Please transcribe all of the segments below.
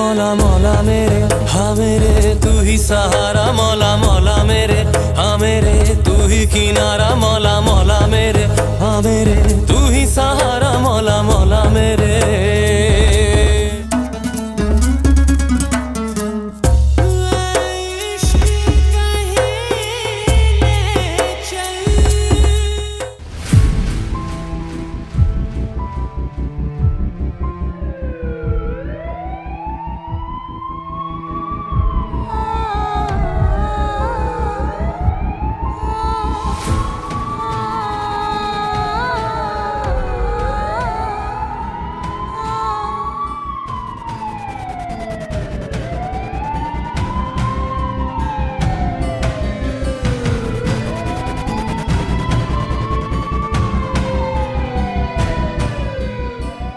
मौला मौला मेरे, हाँ मेरे तू ही सहारा, मौला मौला मेरे, हाँ मेरे तू ही किनारा, मौला मौला मेरे, हाँ मेरे तू ही सहारा, मौला मौला मेरे।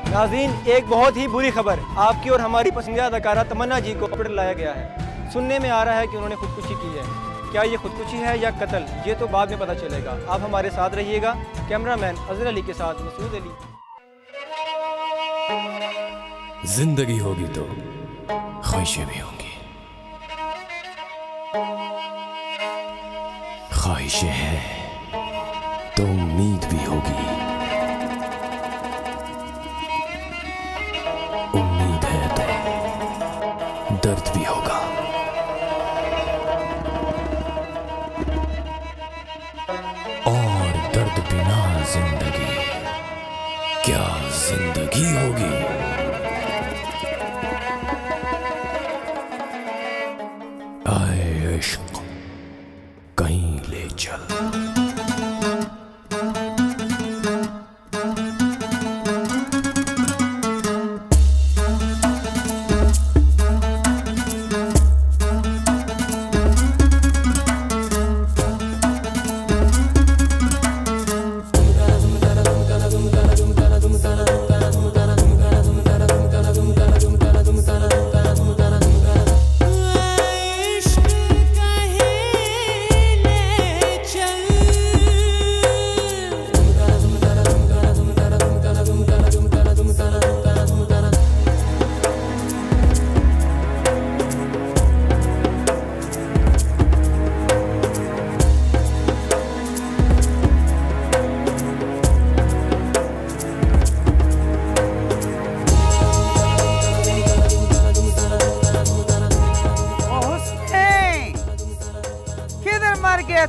नाज़रीन, एक बहुत ही बुरी खबर आपकी और हमारी पसंदीदा अदाकारा तमन्ना जी को हॉस्पिटल लाया गया है। सुनने में आ रहा है कि उन्होंने खुदकुशी की है। क्या ये खुदकुशी है या कत्ल, ये तो बाद में पता चलेगा। आप हमारे साथ रहिएगा। कैमरामैन अजहर अली के साथ मसूद अली। जिंदगी होगी तो ख्वाहिशें भी होंगी, ख्वाहिशें हैं तो उम्मीद भी होगी, उम्मीद है तो दर्द भी होगा। और दर्द बिना जिंदगी क्या जिंदगी होगी। आए इश्क कहीं ले चल।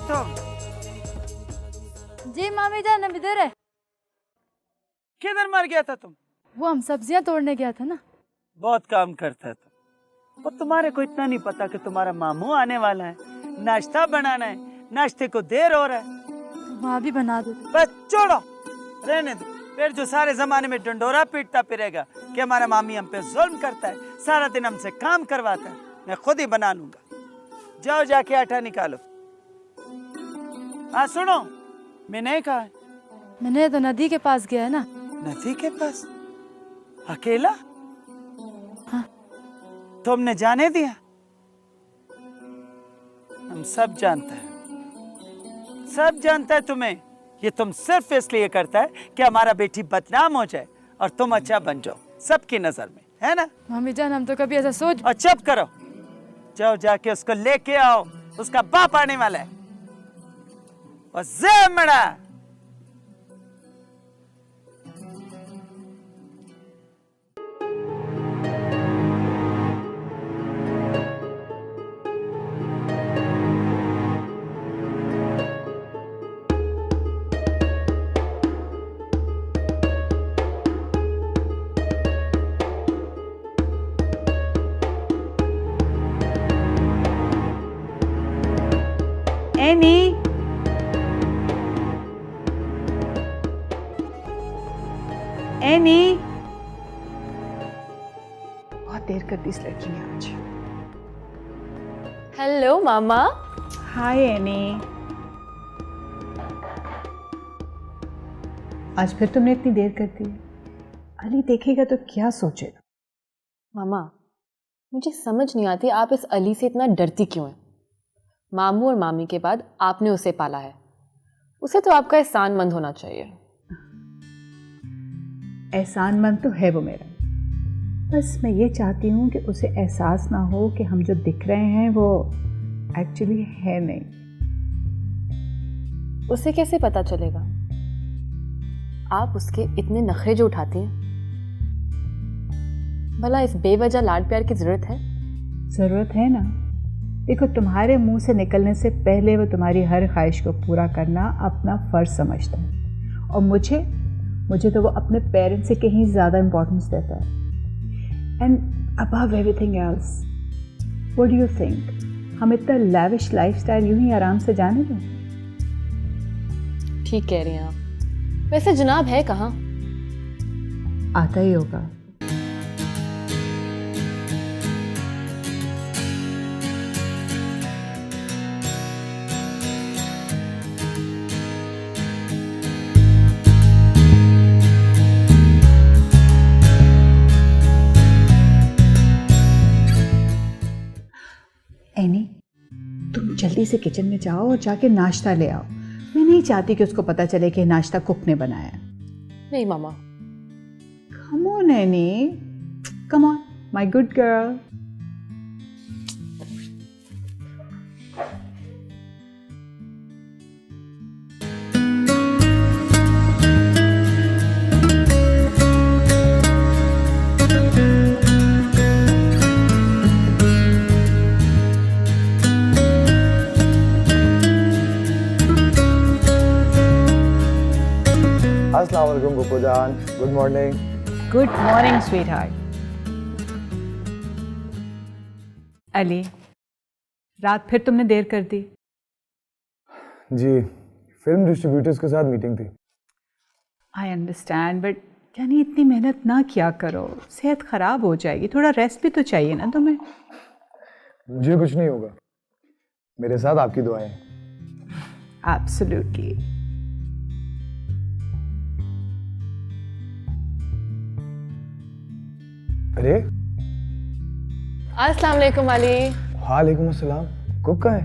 तुम? जी मामी जान अब इधर है। किधर मर गया था तुम? वो हम सब्जियां तोड़ने गया था ना। बहुत काम करता है तुम। और तुम्हारे को इतना नहीं पता कि तुम्हारा मामू आने वाला है, नाश्ता बनाना है, नाश्ते को देर हो रहा है। तो वहाँ भी बना दो। बस छोड़ो, रहने दो। फिर जो सारे जमाने में डंडोरा पीटता फिरेगा कि हमारा मामी हम पे जुल्म करता है, सारा दिन हमसे काम करवाता है, मैं खुद ही बना लूंगा। जाओ जाके आटा निकालो। हाँ सुनो, मैंने कहा है। मैंने तो नदी के पास गया है ना। नदी के पास अकेला? हाँ। तुमने जाने दिया? हम सब जानते हैं, सब जानता है तुम्हें। ये तुम सिर्फ इसलिए करता है कि हमारा बेटी बदनाम हो जाए और तुम अच्छा बन जाओ सबकी नजर में, है ना? मम्मी जान हम तो कभी ऐसा सोच। और चुप करो, जाओ जाके उसको लेके आओ, उसका बाप आने वाला है। और ज़ेमड़ा एनी एनी, बहुत देर कर दी इस लड़की ने आज। हेलो मामा। हाय एनी। आज फिर तुमने इतनी देर कर दी। अली देखेगा तो क्या सोचेगा? मामा मुझे समझ नहीं आती आप इस अली से इतना डरती क्यों हैं। मामू और मामी के बाद आपने उसे पाला है, उसे तो आपका एहसानमंद होना चाहिए। एहसानमंद तो है वो मेरा, बस मैं ये चाहती हूँ कि उसे एहसास ना हो कि हम जो दिख रहे हैं वो एक्चुअली है नहीं। उसे कैसे पता चलेगा? आप उसके इतने नखरे जो उठाती हैं, भला इस बेवजह लाड प्यार की जरूरत है? ज़रूरत है ना। देखो, तुम्हारे मुंह से निकलने से पहले वो तुम्हारी हर ख्वाहिश को पूरा करना अपना फ़र्ज समझता है, और मुझे तो वो अपने पेरेंट्स से कहीं ज़्यादा इम्पोर्टेंस देता है। And above everything else, what do you think, हम इतना लैविश लाइफस्टाइल यूं ही आराम से जाने दें? ठीक कह रही हैं आप। वैसे जनाब है कहाँ? आता ही होगा। एनी, तुम जल्दी से किचन में जाओ और जाके नाश्ता ले आओ। मैं नहीं चाहती कि उसको पता चले कि नाश्ता कुक ने बनाया। नहीं मामा। Come on Annie, come on my good girl. अस्सलाम वालेकुम बुप्पू जान, good morning. Good morning sweetheart. Ali, रात फिर तुमने देर कर दी। जी, फिल्म डिस्ट्रीब्यूटर्स के साथ मीटिंग थी। आई अंडरस्टैंड, बट यानी इतनी मेहनत ना किया करो, सेहत ख़राब हो जाएगी। थोड़ा रेस्ट भी तो चाहिए ना तुम्हें। मुझे कुछ नहीं होगा, मेरे साथ आपकी दुआएं। एब्सोल्युटली। अरे अस्सलाम वालेकुम अली। वालेकुम अस्सलाम। कुक का है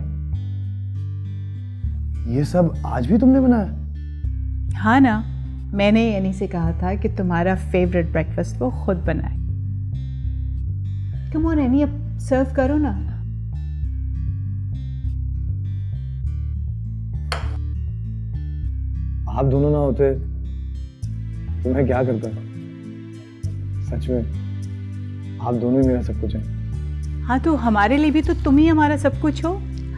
ये सब? आज भी तुमने बनाया? हाँ ना, मैंने यानी से कहा था कि तुम्हारा फेवरेट ब्रेकफास्ट वो खुद बनाए। कम ऑन एनी, अब सर्व करो ना। आप दोनों ना होते तो मैं क्या करता? सच में आप दोनों ही मेरा सब कुछ हैं। हाँ, तो हमारे लिए भी तो तुम ही हमारा सब कुछ हो।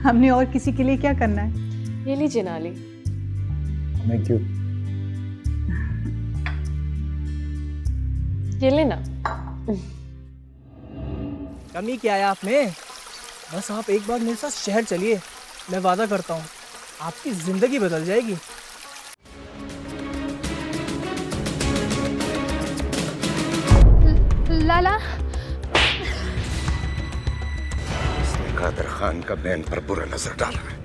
हमने और किसी के लिए क्या करना है? ये लीजिए ना अली। Thank you. ये लेना। कमी क्या है आप में? बस आप एक बार मेरे साथ शहर चलिए, मैं वादा करता हूँ आपकी ज़िंदगी बदल जाएगी। लाला, कादर खान का बहन पर बुरा नजर डाल रहा है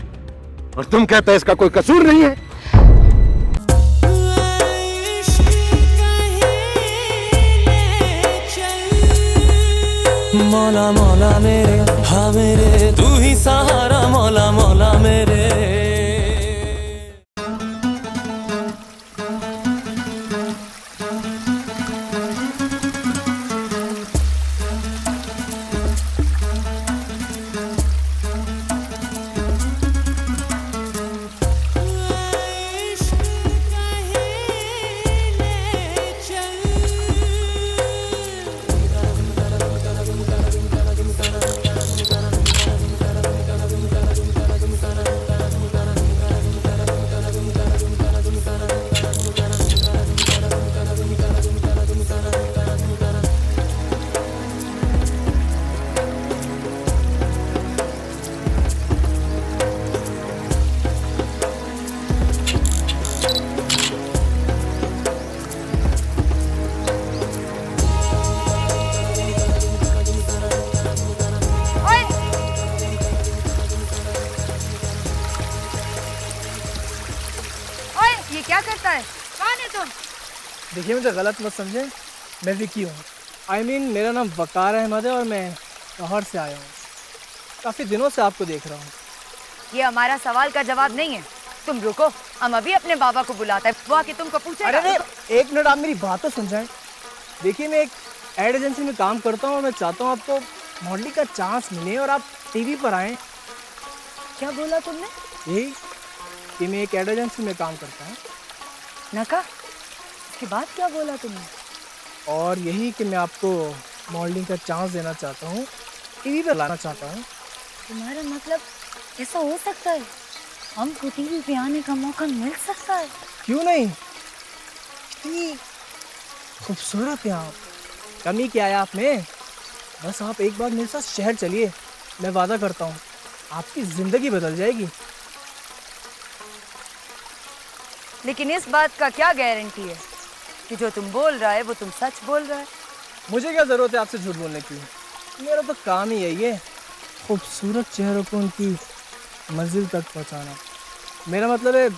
और तुम कहते हैं इसका कोई कसूर नहीं है। मौला मौला मेरे, हाँ मेरे तू ही सहारा, मौला मौला मेरे। ये क्या करता है? कौन है तुम? देखिए, मुझे गलत मत समझे, मैं विकी हूँ। I mean, मेरा नाम वकार अहमद है और मैं लाहौर से आया हूँ। काफ़ी दिनों से आपको देख रहा हूँ। ये हमारा सवाल का जवाब नहीं है, तुम रुको, हम अभी अपने बाबा को बुलाते हैं, वो आके तुमको पूछेगा। अरे एक मिनट, आप मेरी बात तो सुन जाएं। देखिए, मैं एक एड एजेंसी में काम करता हूँ और मैं चाहता हूँ आपको मॉडलिंग का चांस मिले और आप टीवी पर आएँ। क्या बोला तुमने? यही कि मैं एक एड एजेंसी में काम करता हूँ। नका, इसके बाद क्या बोला तुमने? और यही कि मैं आपको मॉडलिंग का चांस देना चाहता हूँ, टीवी पर लाना चाहता हूँ। तुम्हारा मतलब ऐसा हो सकता है? हमको टीवी पे आने का मौका मिल सकता है? क्यों नहीं, इतनी खूबसूरत हैं आप, कमी क्या है आप में? बस आप एक बार मेरे साथ शहर चलिए, मैं वादा करता हूँ आपकी ज़िंदगी बदल जाएगी। लेकिन इस बात का क्या गारंटी है कि जो तुम बोल रहा है वो तुम सच बोल रहा है? मुझे क्या ज़रूरत है आपसे झूठ बोलने की, मेरा तो काम ही यही है, खूबसूरत चेहरों को उनकी मंजिल तक पहुँचाना। मेरा मतलब है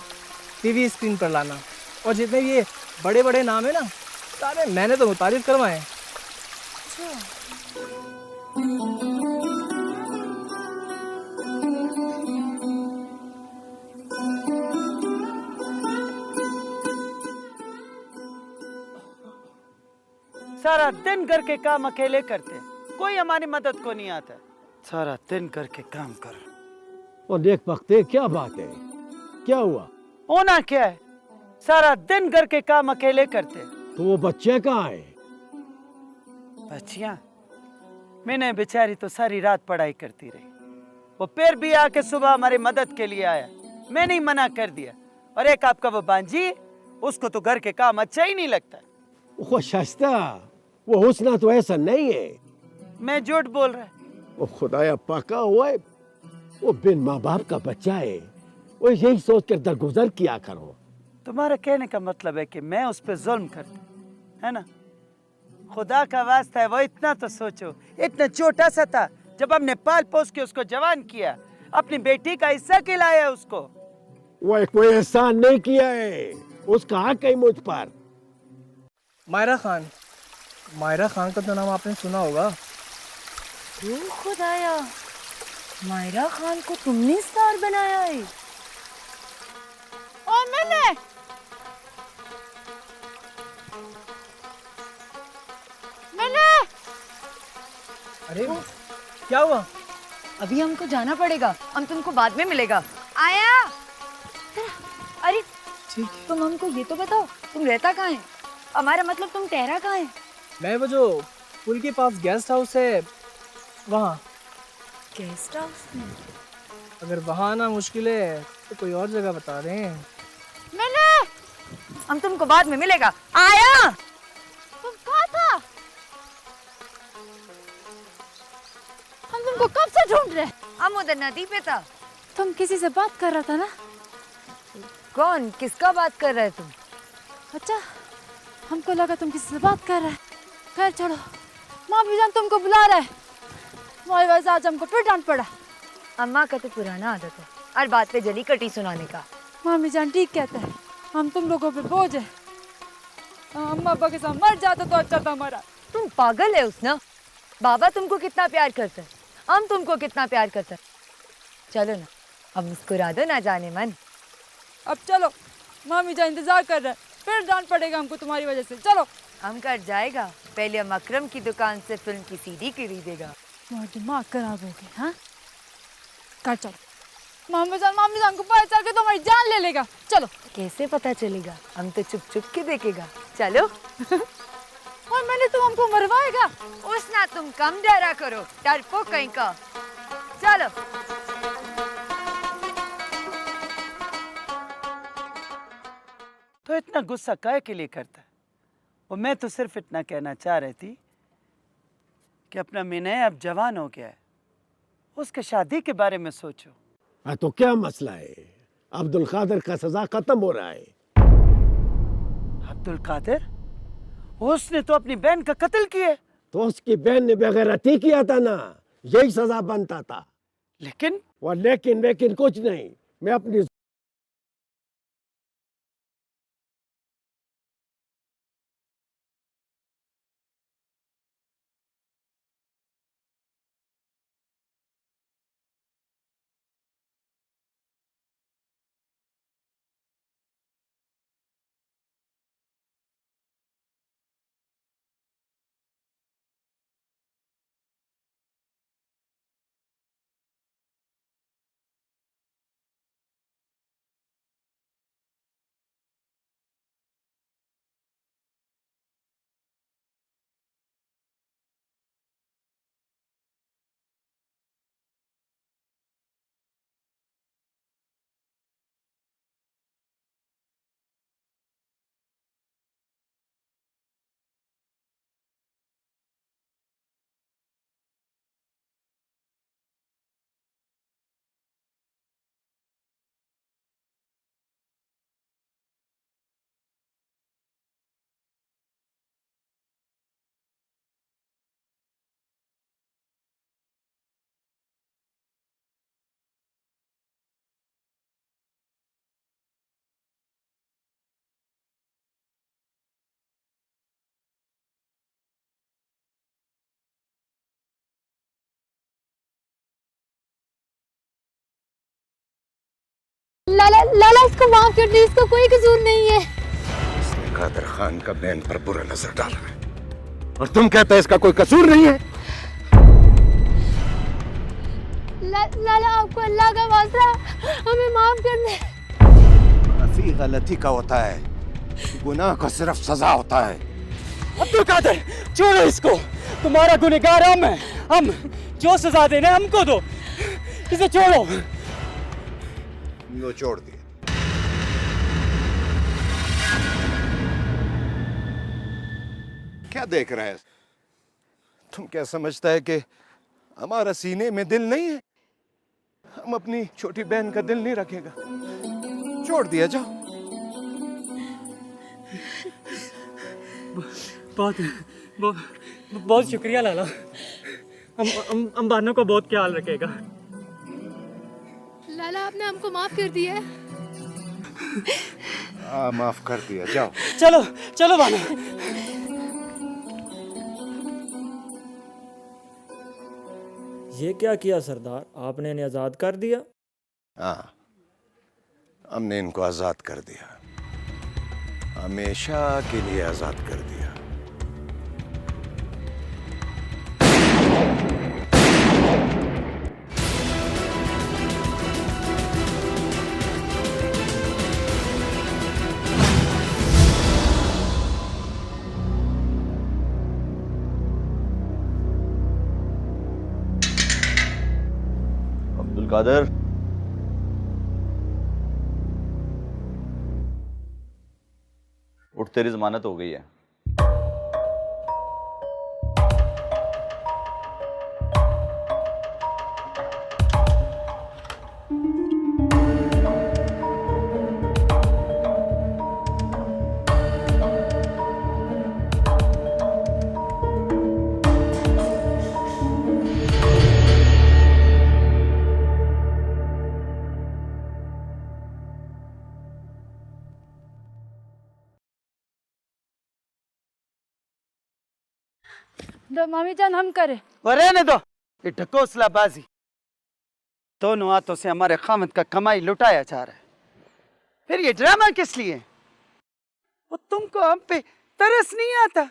टीवी स्क्रीन पर लाना। और जितने भी ये बड़े बड़े नाम है ना, सारे मैंने तो मुतारिफ करवाए हैं। सारा दिन घर के काम अकेले करते, कोई हमारी मदद को नहीं आता। सारा दिन घर के काम कर। और देख पकते क्या बात है, क्या हुआ? होना क्या है, सारा दिन घर के काम अकेले करते। तो वो बच्चे कहाँ है? बच्चियां, मैंने बेचारी तो सारी रात पढ़ाई करती रही, वो फिर भी आके सुबह हमारी मदद के लिए आया, मैंने ही मना कर दिया। और एक आपका वो बांजी, उसको तो घर के काम अच्छा ही नहीं लगता। वो शस्ता, वो हुस्ना तो ऐसा नहीं है। मैं झूठ बोल रहा है। वो खुदाया पका हुआ है, वो बिन माँ बाप का बच्चा है, वो यही सोच कर दरगुजर किया करो। तुम्हारा कहने का मतलब है कि मैं उस पर जुल्म करता, है ना? खुदा का वास्ता है, वो इतना तो सोचो, इतना छोटा सा था जब हमने पाल पोस के उसको जवान किया, अपनी बेटी का हिस्सा खिलाया उसको। वो कोई एहसान नहीं किया है, उसका हक है मुझ पर। मायरा खान, मायरा खान का तो नाम आपने सुना होगा। ओ खुदाया, मायरा खान को तुमने स्टार बनाया है? और मैंने अरे क्या हुआ? अभी हमको जाना पड़ेगा, हम तुमको बाद में मिलेगा। आया? अरे ठीक, तुम हमको ये तो बताओ, तुम रहता कहाँ है? हमारा मतलब तुम ठहरा कहाँ है? मैं वो जो पुल के पास गेस्ट हाउस है वहाँ। गेस्ट हाउस में? अगर वहाँ आना मुश्किल है तो कोई और जगह बता दें। हम तुमको बाद में मिलेगा। आया? तुम कहाँ था? हम तुमको कब से ढूंढ रहे। हम उधर नदी पे था। तुम किसी से बात कर रहा था ना? कौन, किसका बात कर रहे तुम? अच्छा, हमको लगा तुम किसी से बात कर रहे हैं। खैर छोड़ो, मामी जान तुमको बुला रहे हैं। तुम्हारी वजह से आज हमको फिर डांट पड़ा। अम्मा का तो पुराना आदत है हर बात पे जली कटी सुनाने का। मामी जान ठीक कहते हैं, हम तुम लोगों पे बोझ है। अम्मा अब्बा के साथ मर जाता तो अच्छा था हमारा। तुम पागल है उसना? बाबा तुमको कितना प्यार करते हैं, हम तुमको कितना प्यार करते हैं। चलो ना, अब मुस्कुरा दो ना जाने मन। अब चलो, मामी जान इंतजार कर रहे हैं, फिर डांट पड़ेगा हमको तुम्हारी वजह से। चलो। हम कर जाएगा, पहले हम अकरम की दुकान से फिल्म की सीडी खरीदेगा। तुम्हारा दिमाग खराब हो गया। हाँ, कर चलो। मामी जान को पता चल के तो हमारी जान ले लेगा। चलो। कैसे पता चलेगा? हम तो चुप चुप के देखेगा। चलो। और मैंने तुम हमको मरवाएगा। उसना तुम कम डरा करो, डरपोक कहीं का। चलो। तो इतना गुस्सा काहे के लिए करता है? और मैं तो सिर्फ इतना कहना चाह रही थी कि अपना मिनय अब जवान हो गया है, उसके शादी के बारे में सोचो। हाँ तो क्या मसला है? अब्दुल कादिर का सजा खत्म हो रहा है। अब्दुल कादिर? उसने तो अपनी बहन का कत्ल किया। तो उसकी बहन ने बेगैरती किया था ना, यही सजा बनता था। लेकिन और लेकिन कुछ नहीं, मैं अपनी लाला लाला इसको माफ कर दे, इसका कोई कसूर नहीं है। इसने कादर खान का बहन पर बुरा नजर डाला है और तुम कहते हैं इसका कोई कसूर नहीं है। लाला आपको अल्लाह का वास्ता हमें माफ कर दे। माफी गलती का होता है, गुनाह का सिर्फ सजा होता है। अब्दुल कादिर, छोड़ो इसको, तुम्हारा गुनहगार हम जो सजा देना है हमको दो, इसे छोड़ो। लो छोड़ दिया। क्या देख रहे हैं? तुम क्या समझता है कि हमारा सीने में दिल नहीं है? हम अपनी छोटी बहन का दिल नहीं रखेगा। छोड़ दिया, जाओ। बहुत शुक्रिया लाला, हम बानो को बहुत ख्याल रखेगा। लाला आपने हमको माफ कर दिया है। हाँ, माफ कर दिया, जाओ। चलो चलो बानो। ये क्या किया सरदार, आपने इन्हें आजाद कर दिया? हाँ, हमने इनको आजाद कर दिया, हमेशा के लिए आजाद कर दिया। अब्दुल कादिर, उठ, तेरी जमानत हो गई है। मामी जान हम करे। रहने दो, ये ढकोसलाबाजी। दोनों हाथों से हमारे खामद का कमाई लुटाया जा रहा है, फिर ये ड्रामा किस लिए? वो तुमको हम पे तरस नहीं आता?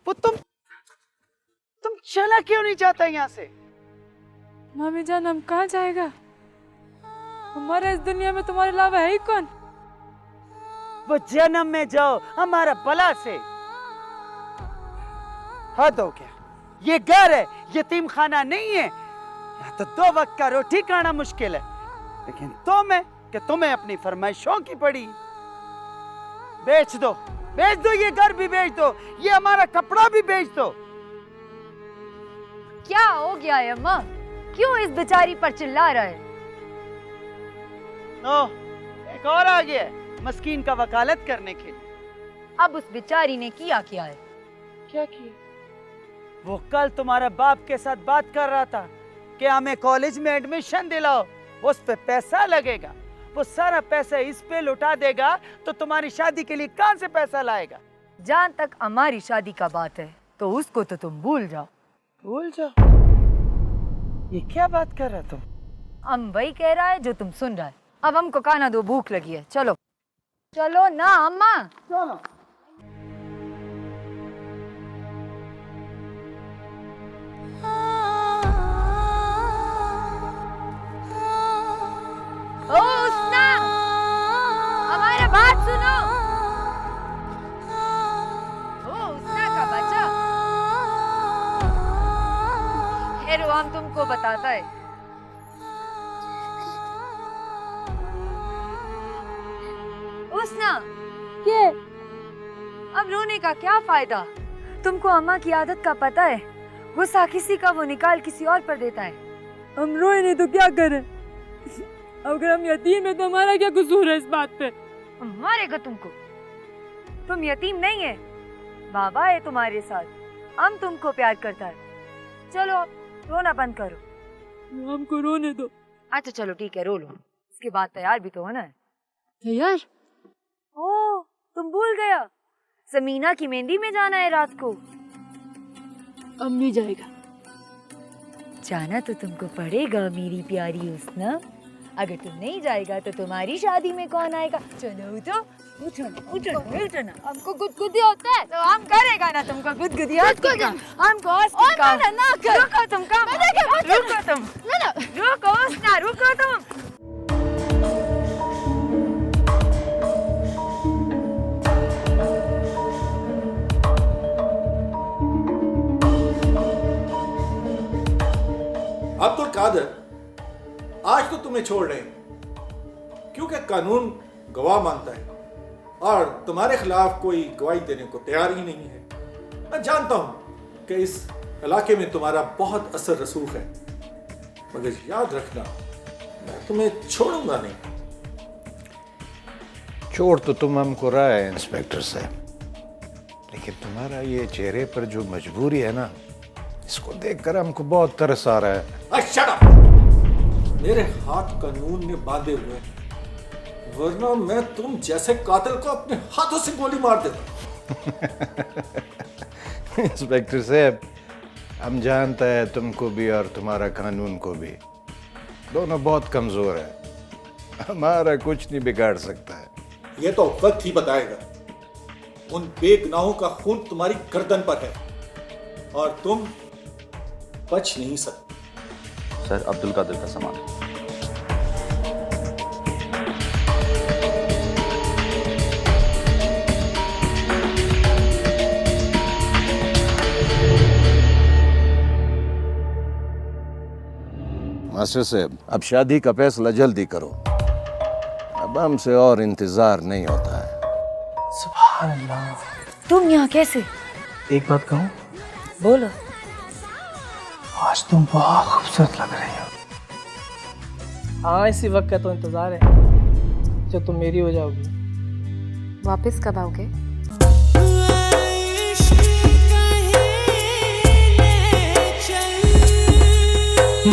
वो तुम चला क्यों नहीं जाता यहाँ से? मामी जान हम कहाँ जाएगा? हमारे इस दुनिया में तुम्हारे अलावा है ही कौन? वो जन्म में जाओ हमारा भला से। हद हो गया, ये घर है, यतीम खाना नहीं है। यहाँ तो 2 वक्त का रोटी खाना मुश्किल है, लेकिन तुम्हें अपनी फरमाइशों की पड़ी। बेच दो ये घर भी बेच दो, ये हमारा कपड़ा भी बेच दो। क्या हो गया है अम्मा? क्यों इस बेचारी पर चिल्ला रहा है? एक और आ गया है मस्कीन का वकालत करने के लिए। अब उस बेचारी ने किया क्या है? क्या किया? वो कल तुम्हारे बाप के साथ बात कर रहा था कि हमें कॉलेज में एडमिशन दिलाओ, उस पे पैसा लगेगा। वो सारा पैसा इस पे लुटा देगा तो तुम्हारी शादी के लिए कहां से पैसा लाएगा? जहां तक हमारी शादी का बात है तो उसको तो तुम भूल जाओ। भूल जाओ? ये क्या बात कर रहा तुम? हम वही कह रहा है जो तुम सुन रहा है। अब हमको खाना दो, भूख लगी है। चलो चलो ना अम्मा, चलो। ओ उसना, हमारा बात सुनो। ओ उसना का बच्चा, हेरो हम तुमको बताता है। उसना, क्या? अब रोने का क्या फायदा? तुमको अम्मा की आदत का पता है, गुस्सा किसी का वो निकाल किसी और पर देता है। हम रोए नहीं तो क्या करें? अगर हम यतीम है तो हमारा क्या कसूर है इस बात पे? मारेगा तुमको। तुम यतीम नहीं है, बाबा है तुम्हारे साथ, हम तुमको प्यार करता है। चलो रोना बंद करो। हमको रोने दो। अच्छा चलो ठीक है, रो लो, इसके बाद तैयार भी तो होना है। तैयार? ओ तुम भूल गया, समीना की मेहंदी में जाना है रात को। अब नहीं जाएगा। जाना तो तुमको पड़ेगा मेरी प्यारी उसना। अगर तुम नहीं जाएगा तो तुम्हारी शादी में कौन आएगा? चलो उठो, उठो ना, उठो ना, उठो ना। हमको गुदगुदी होता है तो हम करेगा ना तुमको गुदगुदी हॉस्पिटल का। हमको हॉस्पिटल का। ना कर। रुको तुम काम। रुको तुम। ना रुको ना, रुको तुम। अब्दुल कादर, आज तो तुम्हें छोड़ रहे हैं क्योंकि कानून गवाह मानता है और तुम्हारे खिलाफ कोई गवाही देने को तैयार ही नहीं है। मैं जानता हूं कि इस इलाके में तुम्हारा बहुत असर रसूख है, मगर याद रखना मैं तुम्हें छोड़ूंगा नहीं। छोड़ तो तुम हमको रहा है इंस्पेक्टर साहब, लेकिन तुम्हारा ये चेहरे पर जो मजबूरी है ना, इसको देखकर हमको बहुत तरस आ रहा है। Shut up! मेरे हाथ कानून में बांधे हुए हैं, वरना मैं तुम जैसे कातिल को अपने हाथों से गोली मार देता। इंस्पेक्टर साहब, हम जानता है तुमको भी और तुम्हारा कानून को भी, दोनों बहुत कमजोर है, हमारा कुछ नहीं बिगाड़ सकता है। ये तो वक्त ही बताएगा। उन बेगुनाहों का खून तुम्हारी गर्दन पर है और तुम बच नहीं सकते। सर, अब्दुल कादिर का सामान। मास्टर साहब, अब शादी का फैसला जल्दी करो, अब हमसे और इंतजार नहीं होता है। सुभान अल्लाह। तुम यहाँ कैसे? एक बात कहूँ? बोलो। आज तुम बहुत खूबसूरत लग रही हो। हाँ, इसी वक्त का तो इंतजार है जब तुम मेरी हो जाओगी। वापस कब आओगे?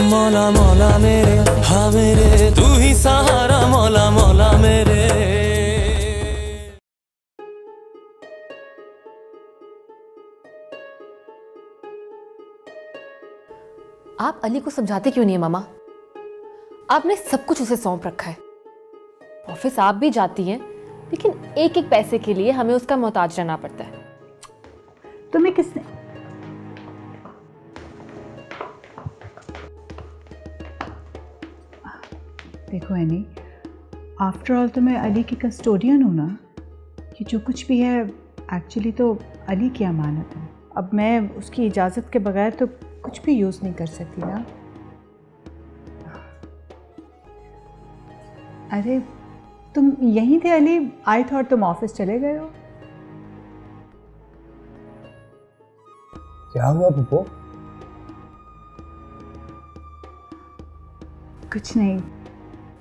मौला मौला मेरे, हाँ मेरे तू ही सहारा, मौला मौला मेरे। आप अली को समझाते क्यों नहीं है मामा? आपने सब कुछ उसे सौंप रखा है। ऑफिस आप भी जाती हैं, लेकिन एक एक पैसे के लिए हमें उसका मोहताज रहना पड़ता है। तुम्हें किसने देखो एनी, आफ्टर ऑल तो मैं अली की कस्टोडियन हूँ ना, कि जो कुछ भी है एक्चुअली तो अली की अमानत है। अब मैं उसकी इजाज़त के बगैर तो कुछ भी यूज़ नहीं कर सकती ना। अरे तुम यहीं थे अली? आई थॉट तुम ऑफिस चले गए हो। क्या हुआ पप्पू? कुछ नहीं।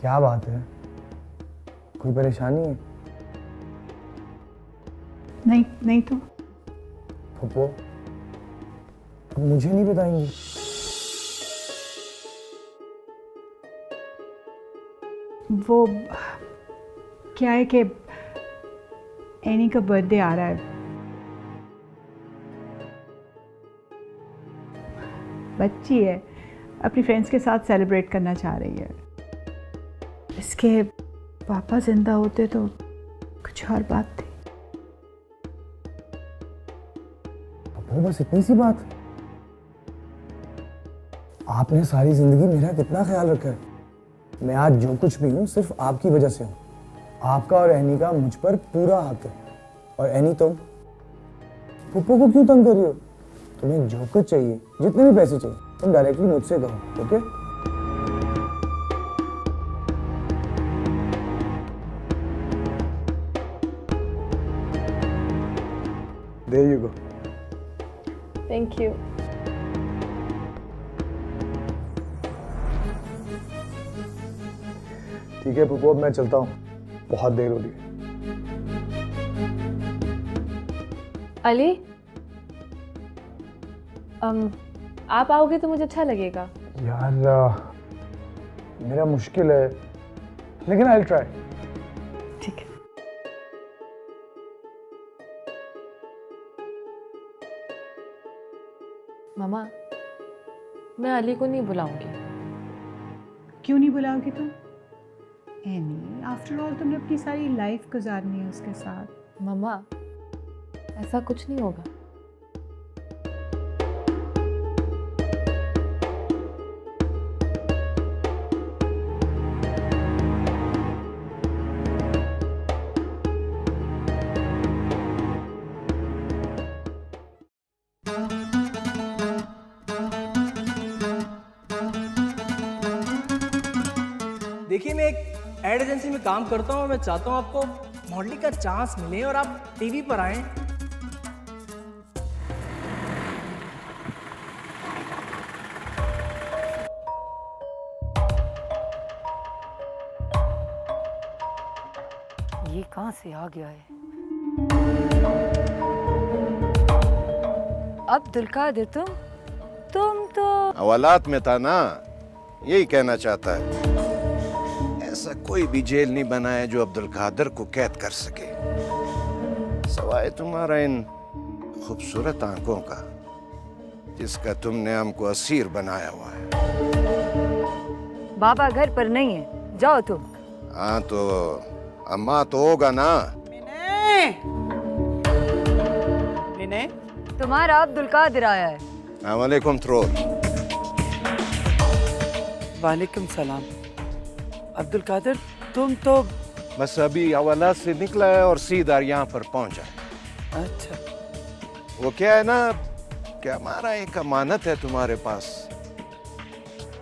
क्या बात है? कोई परेशानी है? नहीं नहीं तो पप्पू, मुझे नहीं बताएंगी? वो क्या है कि एनी का बर्थडे आ रहा है। बच्ची है, अपनी फ्रेंड्स के साथ सेलिब्रेट करना चाह रही है। इसके पापा जिंदा होते तो कुछ और बात थी। पप्पू, बस इतनी सी बात? आपने सारी जिंदगी मेरा कितना ख्याल रखा है। मैं आज जो कुछ भी हूँ सिर्फ आपकी वजह से हूँ। आपका और एनी का मुझ पर पूरा हक है। और एनी, तुम पप्पू को क्यों तंग कर रही हो? तुम्हें जो कुछ चाहिए, जितने भी पैसे चाहिए, तुम डायरेक्टली मुझसे कहो, okay? There you go. Thank you. ठीक है पप्पू, अब मैं चलता हूँ, बहुत देर हो रही है। अली, आप आओगे तो मुझे अच्छा लगेगा। यार मेरा मुश्किल है, लेकिन आई विल ट्राई। ठीक है। मामा, मैं अली को नहीं बुलाऊंगी। क्यों नहीं बुलाओगी तुम? एनी, आफ्टर ऑल तुमने अपनी सारी लाइफ गुजारनी है उसके साथ। मम्मा ऐसा कुछ नहीं होगा। देखिए, मैं एक एड एजेंसी में काम करता हूँ और मैं चाहता हूँ आपको मॉडलिंग का चांस मिले और आप टीवी पर आएं। ये कहाँ से आ गया है? अब्दुल कादिर, तुम तो हवालात में था ना, यही कहना चाहता है। ऐसा कोई भी जेल नहीं बना है जो अब्दुल कादिर को कैद कर सके, सवाए तुम्हारा इन खूबसूरत आंखों का, जिसका तुमने हमको असीर बनाया हुआ है। बाबा घर पर नहीं है, जाओ तुम। हाँ तो अम्मा तो होगा ना। विनय, तुम्हारा अब्दुल कादिर आया है। वालेकुम थ्रोर। वालेकुम सलाम। अब्दुल कादिर, तुम तो बस अभी हवालात से निकला है और सीधा यहाँ पर पहुंचा है। अच्छा, वो क्या है ना कि हमारा एक अमानत है तुम्हारे पास।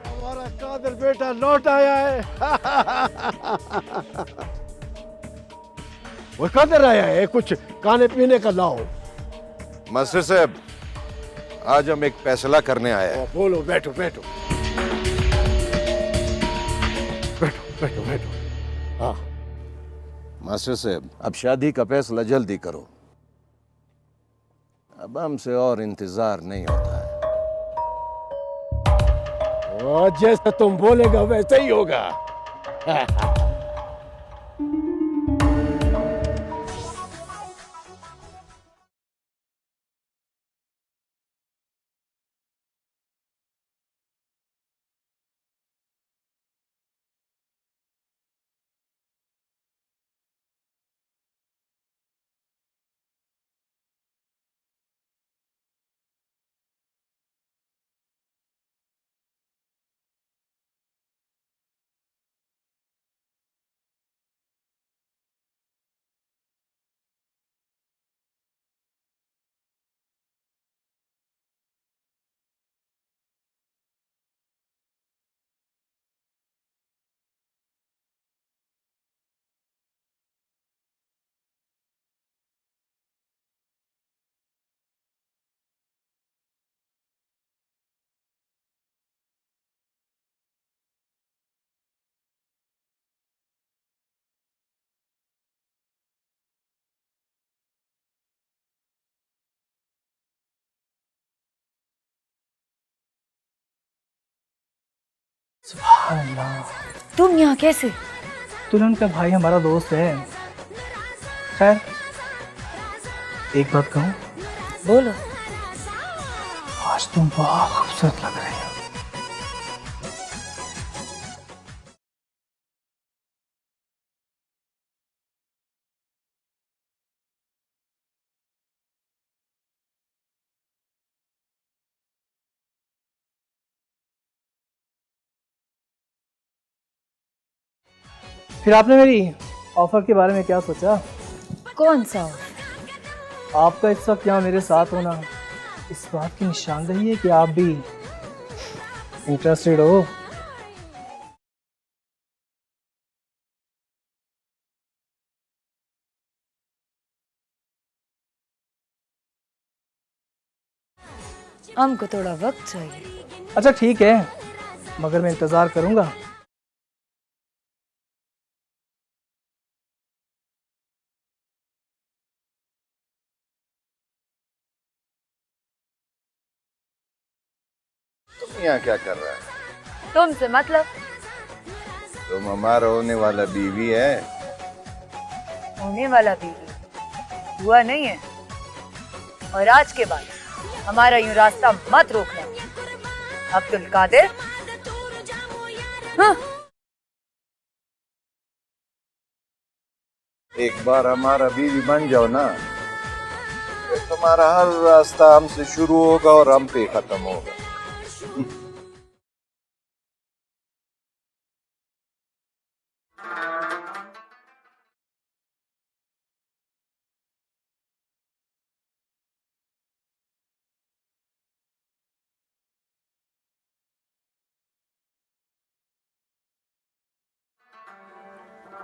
हमारा कादिर बेटा लौट आया है। वो कादिर आया है, कुछ खाने पीने का लाओ। मस्टर साहब, आज हम एक फैसला करने आए हैं। बोलो, बैठो बैठो बैठो बैठो बैठो। हाँ मास्टर साहब, अब शादी का फैसला जल्दी करो, अब हमसे और इंतजार नहीं होता है। और जैसा तुम बोलेगा वैसे ही होगा। तुम यहाँ कैसे? दुल्हन का भाई हमारा दोस्त है। खैर, एक बात कहूँ? बोलो। आज तुम बहुत खूबसूरत लग रही हो। फिर आपने मेरी ऑफर के बारे में क्या सोचा? कौन सा? आपका इस वक्त यहाँ मेरे साथ होना इस बात की निशानदेही है कि आप भी इंटरेस्टेड हो। हमको थोड़ा वक्त चाहिए। अच्छा ठीक है, मगर मैं इंतजार करूंगा। तुम यहाँ क्या कर रहा है? तुमसे मतलब? तुम हमारा होने वाला बीवी है। होने वाला बीवी हुआ नहीं है, और आज के बाद हमारा यूं रास्ता मत रोकना। अब्दुल कादिर। हाँ। एक बार हमारा बीवी बन जाओ ना, फिर तुम्हारा हर रास्ता हमसे शुरू होगा और हम पे खत्म होगा।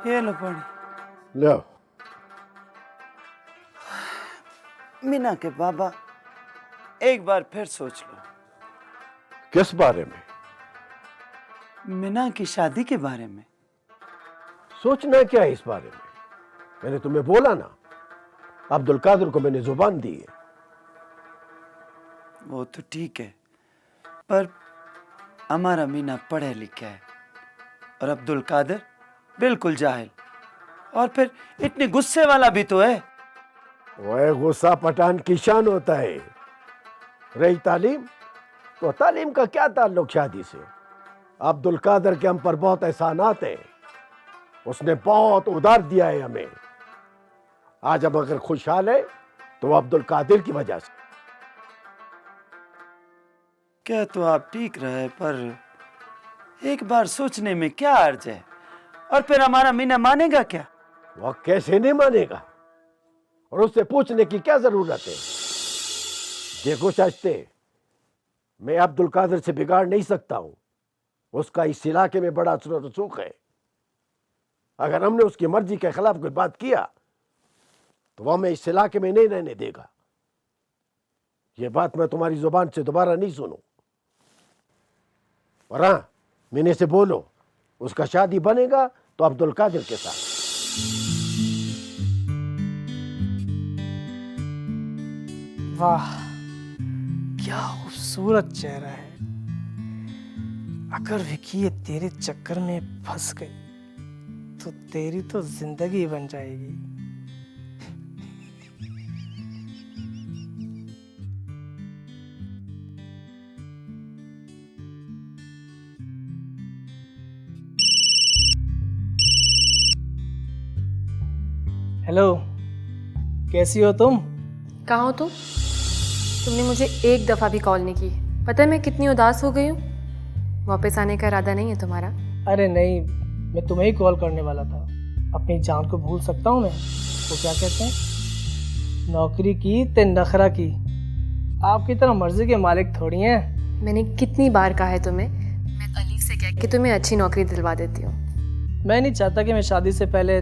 ये लो पानी। लो। मीना के बाबा, एक बार फिर सोच लो। किस बारे में? मीना की शादी के बारे में। सोचना क्या है इस बारे में? मैंने तुम्हें बोला ना, अब्दुल कादिर को मैंने जुबान दी है। वो तो ठीक है, पर हमारा मीना पढ़े लिखे है और अब्दुल कादिर बिल्कुल जाहिल, और फिर इतने गुस्से वाला भी तो है। वह गुस्सा पठान की शान होता है। रही तालीम, तो तालीम का क्या ताल्लुक शादी से? अब्दुल कादिर के हम पर बहुत एहसानात हैं। उसने बहुत उधार दिया है हमें। आज हम अगर खुशहाल है तो अब्दुल कादिर की वजह से। क्या तो आप ठीक रहे, पर एक बार सोचने में क्या अर्ज है? और फिर हमारा मीना मानेगा क्या? वह कैसे नहीं मानेगा, और उससे पूछने की क्या जरूरत है? देखो शाश्ते, मैं अब्दुल कादिर से बिगाड़ नहीं सकता हूं। उसका इस इलाके में बड़ा असर और रसूख है। अगर हमने उसकी मर्जी के खिलाफ कोई बात किया तो वह हमें इस इलाके में नहीं रहने देगा। यह बात मैं तुम्हारी जुबान से दोबारा नहीं सुनूं। और हाँ, मीने से बोलो, उसका शादी बनेगा तो अब्दुल कादिर के साथ। वाह, क्या खूबसूरत चेहरा है। अगर विकी ये तेरे चक्कर में फंस गई तो तेरी तो जिंदगी बन जाएगी। हेलो, कैसी हो तुम? कहाँ हो तुम? तुमने मुझे एक दफ़ा भी कॉल नहीं की। पता है मैं कितनी उदास हो गई हूँ। वापस आने का इरादा नहीं है तुम्हारा? अरे नहीं, मैं तुम्हें ही कॉल करने वाला था। अपनी जान को भूल सकता हूँ मैं? वो क्या कहते हैं, नौकरी की ते नखरा की। आपकी तरह मर्जी के मालिक थोड़ी हैं। मैंने कितनी बार कहा है तुम्हें, मैं अली से कह के तुम्हें अच्छी नौकरी दिलवा देती हूँ। मैं नहीं चाहता कि मैं शादी से पहले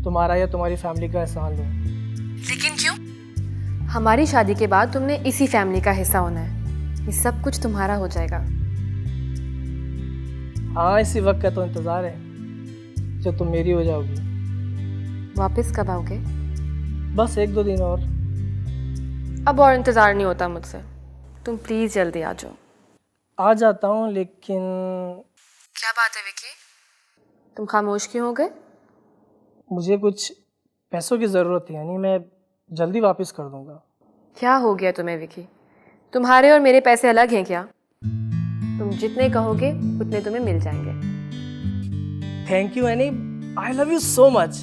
तुम्हारा या तुम्हारी फैमिली का एहसान लूं। लेकिन क्यों? हमारी शादी के बाद तुमने इसी फैमिली का हिस्सा होना है। ये सब कुछ तुम्हारा हो जाएगा। हाँ, इसी वक्त का तो इंतजार है जब तुम मेरी हो जाओगी। वापस कब आओगे? बस 1-2 दिन और। अब और इंतजार नहीं होता मुझसे। तुम प्लीज जल्दी आ जाओ। आ जाता हूँ, लेकिन क्या बात है विकी? तुम खामोश क्यों हो गए? मुझे कुछ पैसों की ज़रूरत है, यानी मैं जल्दी वापस कर दूंगा। क्या हो गया तुम्हें विकी? तुम्हारे और मेरे पैसे अलग हैं क्या? तुम जितने कहोगे उतने तुम्हें मिल जाएंगे। Thank you Annie, I love you so much.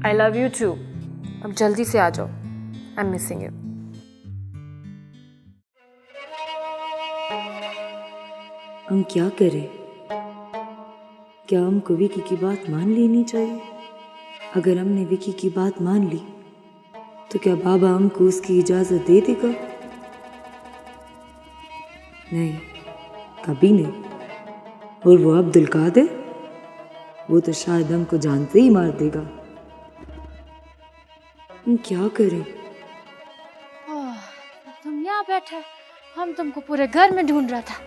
I love you too. अब जल्दी से आ जाओ, आई एम मिसिंग यू। हम क्या करें? क्या हमको विकी की बात मान लेनी चाहिए? अगर हमने विकी की बात मान ली तो क्या बाबा हमको उसकी इजाजत दे देगा? नहीं, कभी नहीं। और वो अब्दुल कादिर, वो तो शायद हमको जानते ही मार देगा। हम क्या करें? तुम यहाँ बैठे, हम तुमको पूरे घर में ढूंढ रहा था।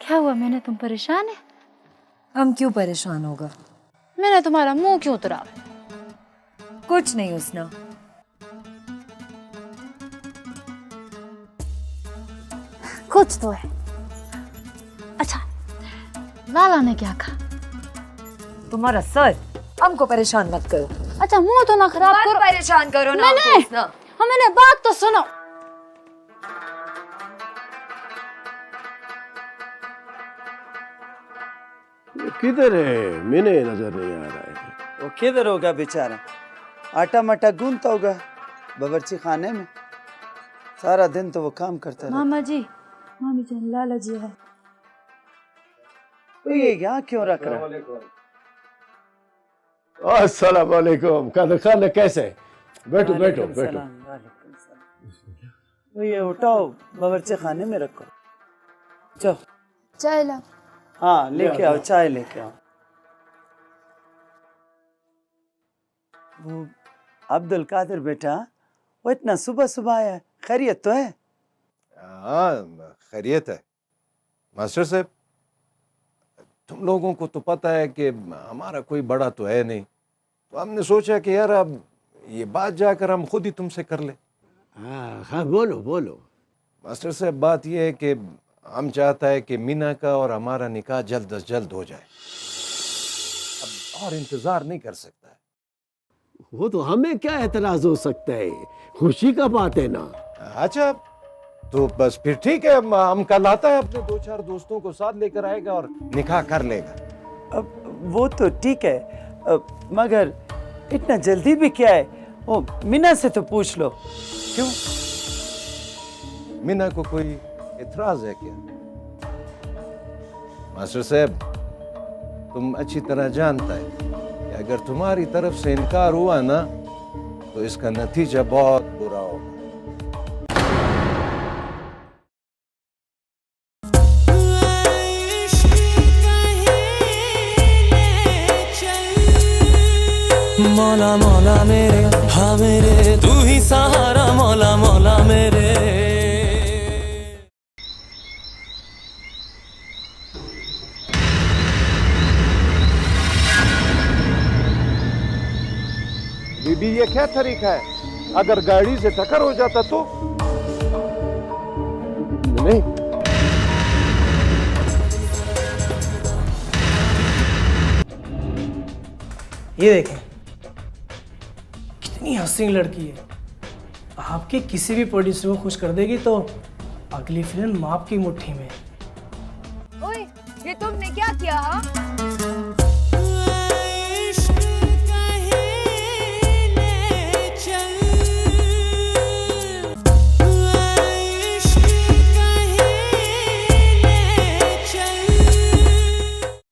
क्या हुआ, मैंने तुम परेशान है? हम क्यों परेशान होगा? मैंने तुम्हारा मुंह क्यों उतरा? कुछ नहीं उसना। कुछ तो है। अच्छा, लाला ने क्या कहा? तुम्हारा सर। हमको परेशान मत करो। अच्छा, मुंह तो ना खराब करो। परेशान करो ना। मैंने बात तो सुनो। किधर है? मैंने नजर नहीं आ रहा है। वो किधर होगा बेचारा, आटा मटा गूंथता होगा बावर्ची खाने में। सारा दिन तो वो काम करता रहता। मामा जी, मामी जान, लाला जी है। तो ये यहाँ क्यों रख रहा है? अस्सलाम वालेकुम। कादर खान कैसे? बैठो बैठो वालेकुम बैठो। सलाम, वालेकुम सलाम। तो ये उठाओ, बावर्ची खाने में रखो। चलो चाय ला। हाँ लेके आओ, चाय लेके आओ। वो अब्दुल कादिर बेटा, वो इतना सुबह सुबह आया, खैरियत तो है? हाँ खैरियत है मास्टर साहब। तुम लोगों को तो पता है कि हमारा कोई बड़ा तो है नहीं, तो हमने सोचा कि यार अब ये बात जाकर हम खुद ही तुमसे कर ले। हाँ हाँ बोलो बोलो। मास्टर साहब बात ये है कि हम चाहता है कि मीना का और हमारा निकाह जल्द अज जल्द हो जाए। अब और इंतजार नहीं कर सकता है। वो तो हमें क्या एतराज हो सकता है, खुशी का बात है ना। अच्छा तो बस फिर ठीक है, हम कल आता है, अपने 2-4 दोस्तों को साथ लेकर आएगा और निकाह कर लेगा। अब वो तो ठीक है, मगर इतना जल्दी भी क्या है? वो मीना से तो पूछ लो। क्यों? मीना को कोई एतराज है क्या? मास्टर साहब तुम अच्छी तरह जानता है कि अगर तुम्हारी तरफ से इनकार हुआ ना तो इसका नतीजा बहुत बुरा होगा। मौला मौला मेरे, हाँ मेरे तू ही सहारा, मौला मौला मेरे। बीबी ये क्या तरीका है? अगर गाड़ी से टक्कर हो जाता तो? नहीं ये देखें, कितनी हसीन लड़की है। आपके किसी भी प्रोड्यूसर को खुश कर देगी तो अगली फिल्म आपकी मुट्ठी में। ओए, ये तुमने क्या किया? हाँ,